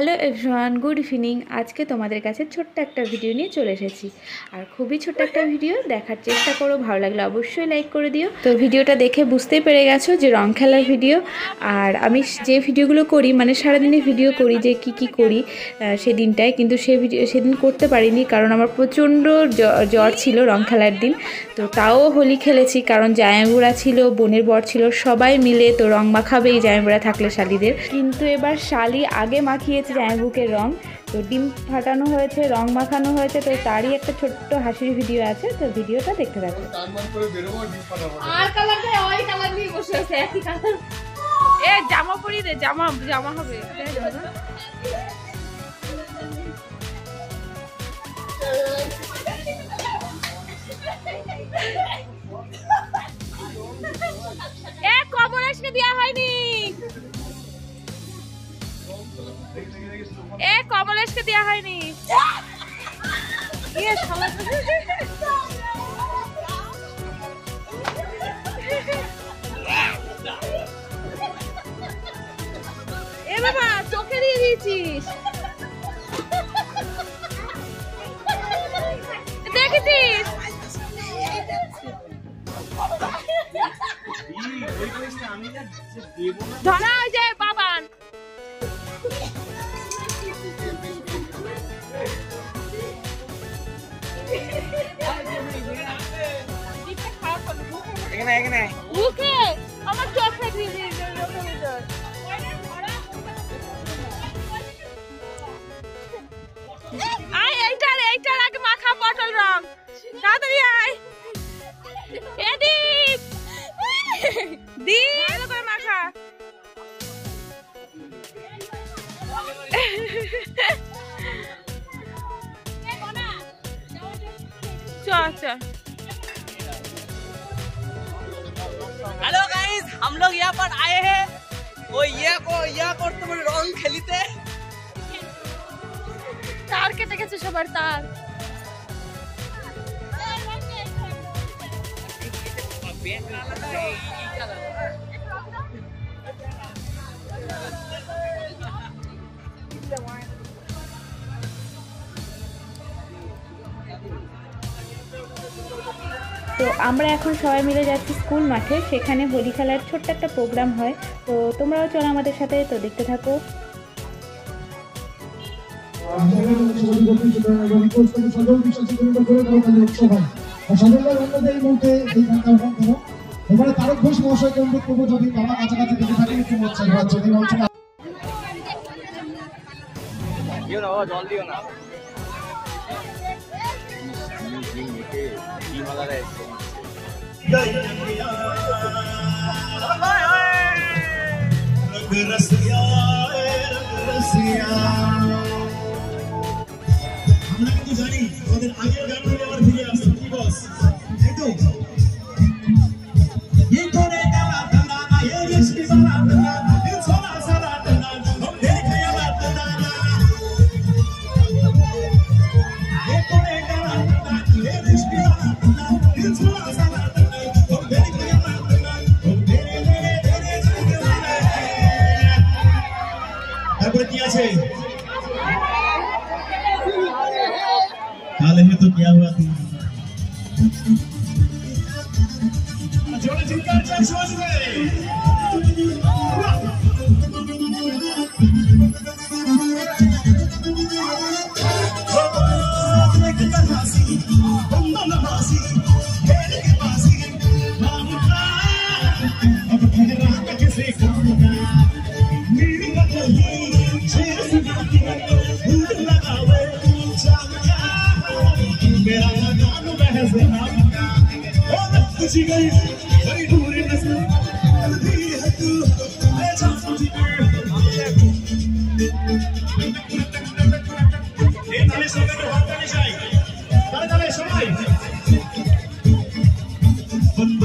Hello everyone, good evening. আজকে তোমাদের কাছে ছোট্ট একটা ভিডিও নিয়ে চলে এসেছি। আর খুবই ছোট্ট একটা ভিডিও, দেখার চেষ্টা করো। ভালো লাগলে অবশ্যই লাইক করে দিও। তো ভিডিওটা দেখে বুঝতেই পেরে গেছো যে রং খেলার ভিডিও। আর আমি যে ভিডিওগুলো করি, মানে সারাদিনে ভিডিও করি যে কি করি সেদিনটায়, কিন্তু সেদিন করতে পারিনি কারণ আমার প্রচণ্ড জ্বর ছিল রং খেলার দিন। তো তাও হোলি খেলেছি কারণ জামাইবুড়া ছিল, বোনের বর ছিল, সবাই মিলে তো রং মাখাবে এই জামাইবুড়া থাকলে শালিদের। কিন্তু এবার শালি আগে মাখিয়েছে জামাইবুকে রং। তো ডিম ফাটানো হয়েছে, রং মাখানো হয়েছে, তো তারই একটা ছোট্ট হাসির ভিডিও আছে। তো ভিডিওটা দেখতে থাকো। জামা পরি দে, জামা হবে। কমলেশকে দেওয়া হয়নি, কমলেশকে দেওয়া হয়নি। এ বাবা, চোখে দিয়ে দিয়েছিস, দেখেছিস? ধরা হয়ে যায় বাবান। মুখে আমার চোখে দিয়ে এইটার আগে মাখা পটল রং। তাড়াতাড়ি আয়, এদিক দি ভালো করে মাখা। चल हेलो गाइस, हम लोग यहाँ पर आए हैं वो यहाँ पर तुम रंग खेलते तार केटे गेছে সবার তার। তো আমরা এখন সবাই মিলে যাচ্ছি স্কুল মাঠে, সেখানে হোলি খেলার ছোট্ট একটা প্রোগ্রাম হয়। তো তোমরাও চলো আমাদের সাথে, তো দেখতে থাকো। জল দিও না। আমরা কিন্তু জানি আমাদের আগের গানগুলো আবার ফিরে আসছে। কি বস, তাই তো? ये कोने डाला डाला ना, ये रिश्ते वाला डाला, ये सोना सारा डाला, हम देखे वाला डाला। ये कोने डाला डाला, ये रिश्ते वाला डाला, ये सोना सारा डाला, हम देखे वाला डाला, हम तेरे जाने वाले। তারপরে কি আছে? हाल में तो क्या हुआ थी? जोड़े चिंकार चल सोच में। But